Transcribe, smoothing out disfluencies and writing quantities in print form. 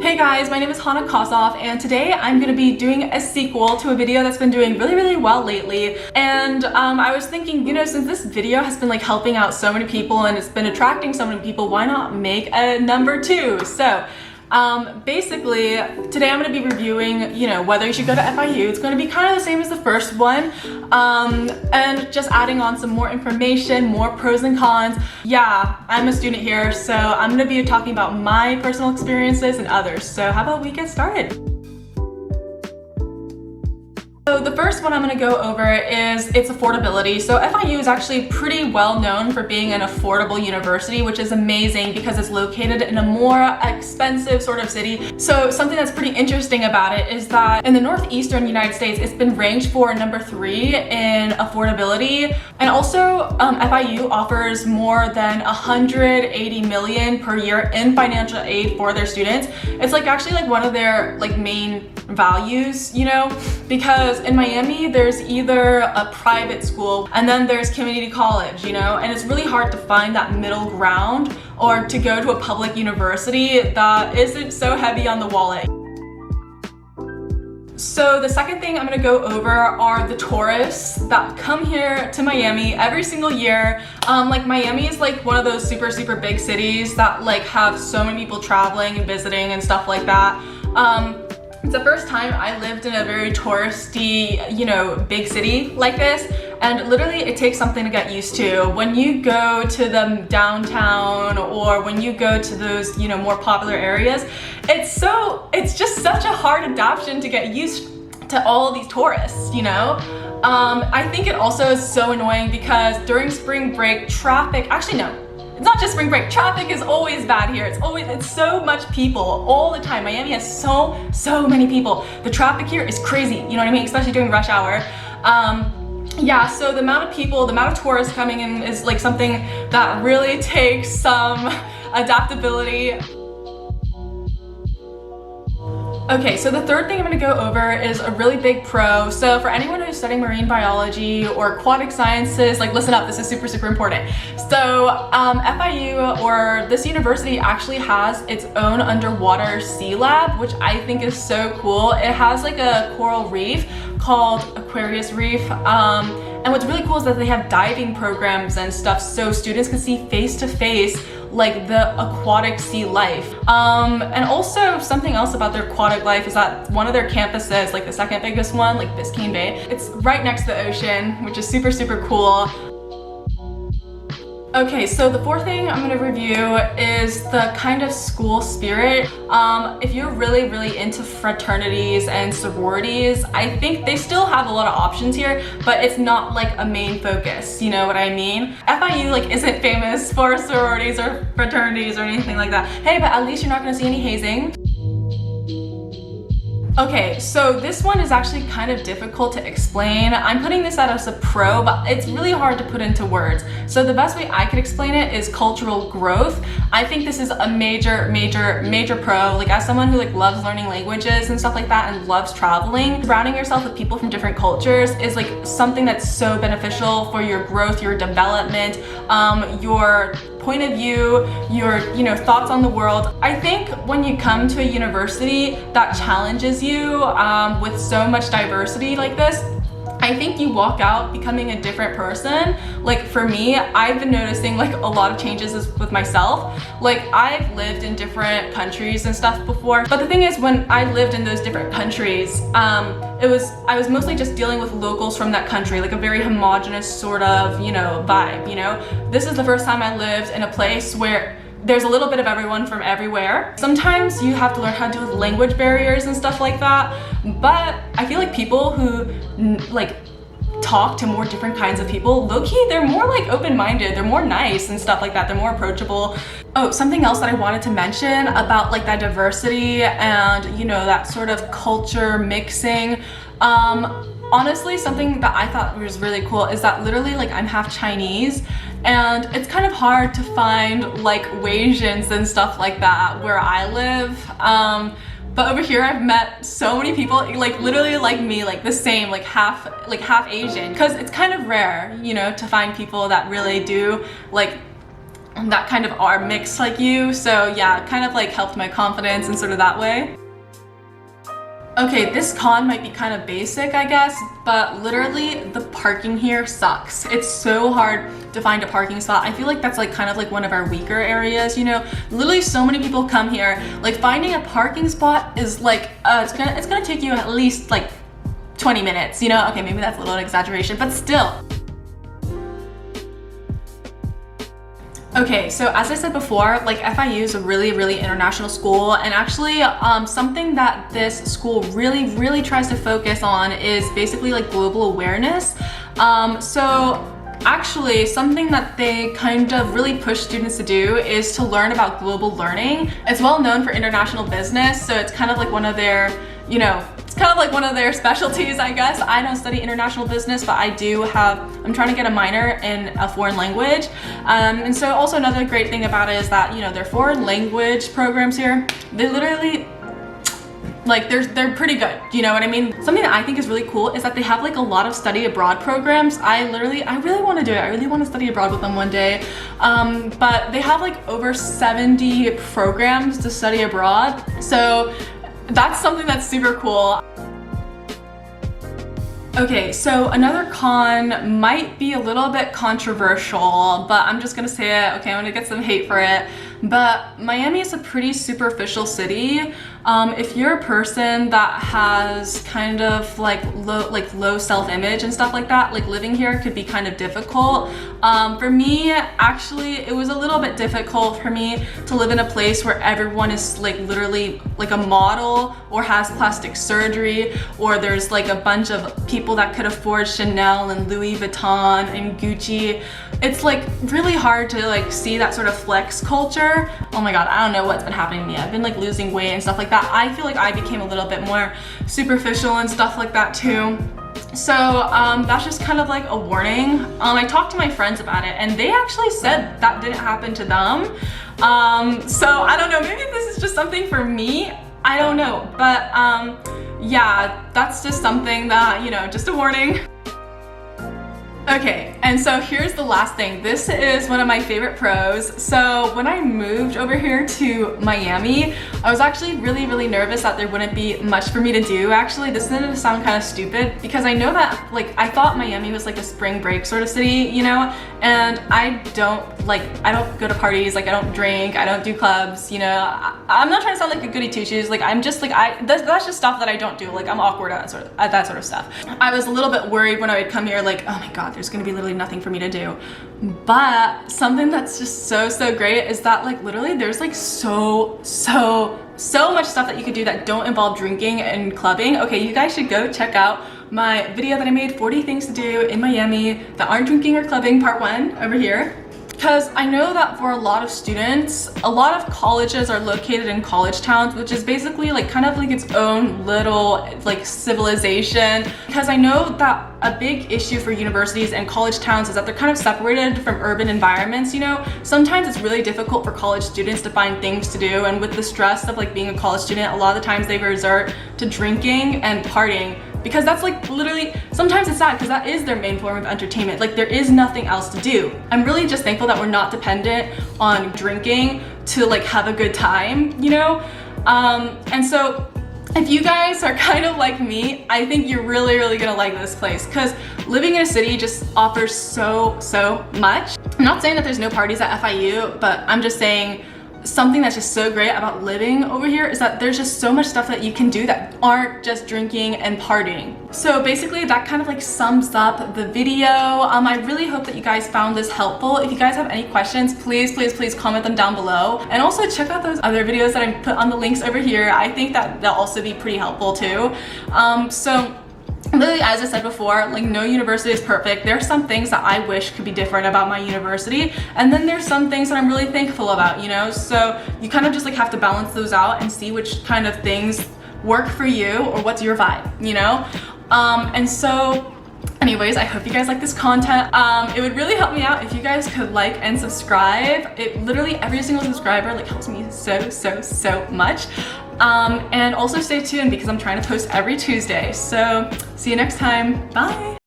Hey guys, my name is Hannah Kosoff, and today I'm going to be doing a sequel to a video that's been doing really well lately. And I was thinking, since this video has been like helping out so many people and it's been attracting so many people, why not make a number 2? So basically today I'm going to be reviewing, whether you should go to FIU. It's going to be kind of the same as the first one, and just adding on some more information, more pros and cons. Yeah, I'm a student here, so I'm going to be talking about my personal experiences and others. So how about we get started? So the first one I'm going to go over is its affordability. So FIU is actually pretty well known for being an affordable university, which is amazing because it's located in a more expensive sort of city. So something that's pretty interesting about it is that in the northeastern United States, it's been ranked for number 3 in affordability. And also FIU offers more than 180 million per year in financial aid for their students. It's actually one of their main values, because in Miami there's either a private school and then there's community college, and it's really hard to find that middle ground or to go to a public university that isn't so heavy on the wallet. So the second thing I'm going to go over are the tourists that come here to Miami every single year. Miami is one of those super big cities that have so many people traveling and visiting and stuff like that. It's the first time I lived in a very touristy, big city like this, and literally it takes something to get used to. When you go to the downtown or when you go to those, more popular areas, it's just such a hard adaptation to get used to all of these tourists, I think it also is so annoying because during spring break, it's not just spring break. Traffic is always bad here. It's so much people all the time. Miami has so many people. The traffic here is crazy, you know what I mean? Especially during rush hour. Yeah, so the amount of people, the amount of tourists coming in is something that really takes some adaptability. Okay, so the third thing I'm going to go over is a really big pro. So for anyone who's studying marine biology or aquatic sciences, listen up, this is super important. So FIU, or this university, actually has its own underwater sea lab, which I think is so cool. It has a coral reef called Aquarius Reef. And what's really cool is that they have diving programs and stuff so students can see face to face the aquatic sea life. And also something else about their aquatic life is that one of their campuses, the second biggest one, Biscayne Bay, it's right next to the ocean, which is super cool. Okay, so the fourth thing I'm going to review is the kind of school spirit. If you're really into fraternities and sororities, I think they still have a lot of options here, but it's not a main focus, you know what I mean? FIU isn't famous for sororities or fraternities or anything like that. Hey, but at least you're not going to see any hazing. Okay, so this one is actually kind of difficult to explain. I'm putting this out as a pro, but it's really hard to put into words. So the best way I could explain it is cultural growth. I think this is a major pro. As someone who loves learning languages and stuff like that and loves traveling, surrounding yourself with people from different cultures is something that's so beneficial for your growth, your development, your point of view, your thoughts on the world. I think when you come to a university that challenges you with so much diversity like this, I think you walk out becoming a different person. For me, I've been noticing a lot of changes with myself. I've lived in different countries and stuff before, but the thing is, when I lived in those different countries, I was mostly just dealing with locals from that country, a very homogenous sort of, vibe, This is the first time I lived in a place where there's a little bit of everyone from everywhere. Sometimes you have to learn how to deal with language barriers and stuff like that, but I feel people who talk to more different kinds of people, low-key, they're more open-minded, they're more nice and stuff like that, they're more approachable. Oh, something else that I wanted to mention about that diversity and that sort of culture mixing. Honestly, something that I thought was really cool is that literally I'm half Chinese, and it's kind of hard to find Wasians and stuff like that where I live. But over here I've met so many people literally me, the same, half Asian, because it's kind of rare, to find people that really do that kind of are mixed like you. So yeah, kind of like helped my confidence and sort of that way. Okay, this con might be kind of basic, I guess, but literally the parking here sucks. It's so hard to find a parking spot. I feel like that's like kind of like one of our weaker areas, you know? Literally so many people come here, like finding a parking spot is like, it's gonna take you at least like 20 minutes, you know? Okay, maybe that's a little exaggeration, but still. Okay, so as I said before, like FIU is a really international school, and actually something that this school really tries to focus on is basically like global awareness. So actually something that they kind of really push students to do is to learn about global learning. It's well known for international business, so it's kind of like one of their, you know, it's kind of like one of their specialties, I guess. I don't study international business, but I'm trying to get a minor in a foreign language. And so also another great thing about it is that, you know, their foreign language programs here, they literally, like they're pretty good, you know what I mean? Something that I think is really cool is that they have like a lot of study abroad programs. I really want to do it. I really want to study abroad with them one day. But they have like over 70 programs to study abroad. So that's something that's super cool. Okay, so another con might be a little bit controversial, but I'm just gonna say it. Okay, I'm gonna get some hate for it. But Miami is a pretty superficial city. If you're a person that has kind of like low self-image and stuff like that, like living here could be kind of difficult. For me, actually, it was a little bit difficult for me to live in a place where everyone is like literally like a model or has plastic surgery, or there's like a bunch of people that could afford Chanel and Louis Vuitton and Gucci. It's like really hard to like see that sort of flex culture. Oh my god, I don't know what's been happening to me. I've been like losing weight and stuff like that. I feel like I became a little bit more superficial and stuff like that too. So that's just kind of like a warning. I talked to my friends about it and they actually said that didn't happen to them. So I don't know, maybe this is just something for me. I don't know, but yeah, that's just something that, you know, just a warning. Okay, and so here's the last thing. This is one of my favorite pros. So when I moved over here to Miami, I was actually really nervous that there wouldn't be much for me to do. Actually, this is gonna sound kind of stupid because I know that like I thought Miami was like a spring break sort of city, you know, and I don't go to parties, like I don't drink, I don't do clubs, you know. I'm not trying to sound like a goody two shoes, like I'm just like that's just stuff that I don't do. Like I'm awkward at that sort of stuff. I was a little bit worried when I would come here, like, oh my god, there's gonna be literally nothing for me to do. But something that's just so great is that like literally there's like so much stuff that you could do that don't involve drinking and clubbing. Okay, you guys should go check out my video that I made, 40 things to do in Miami that aren't drinking or clubbing, part 1 over here. Because I know that for a lot of students, a lot of colleges are located in college towns, which is basically like kind of like its own little like civilization. Because I know that a big issue for universities and college towns is that they're kind of separated from urban environments, you know? Sometimes it's really difficult for college students to find things to do, and with the stress of like being a college student, a lot of the times they resort to drinking and partying. Because that's like literally, sometimes it's sad because that is their main form of entertainment. Like there is nothing else to do. I'm really just thankful that we're not dependent on drinking to like have a good time, you know? And so if you guys are kind of like me, I think you're really gonna like this place because living in a city just offers so much. I'm not saying that there's no parties at FIU, but I'm just saying something that's just so great about living over here is that there's just so much stuff that you can do that aren't just drinking and partying. So basically that kind of like sums up the video. I really hope that you guys found this helpful. If you guys have any questions, please comment them down below. And also check out those other videos that I put on the links over here. I think that they'll also be pretty helpful too. So literally, as I said before, like no university is perfect. There are some things that I wish could be different about my university, and then there's some things that I'm really thankful about, you know? So you kind of just like have to balance those out and see which kind of things work for you or what's your vibe, you know? And so anyways, I hope you guys like this content. It would really help me out if you guys could like and subscribe. It literally, every single subscriber like helps me so much. And also stay tuned because I'm trying to post every Tuesday. So see you next time. Bye.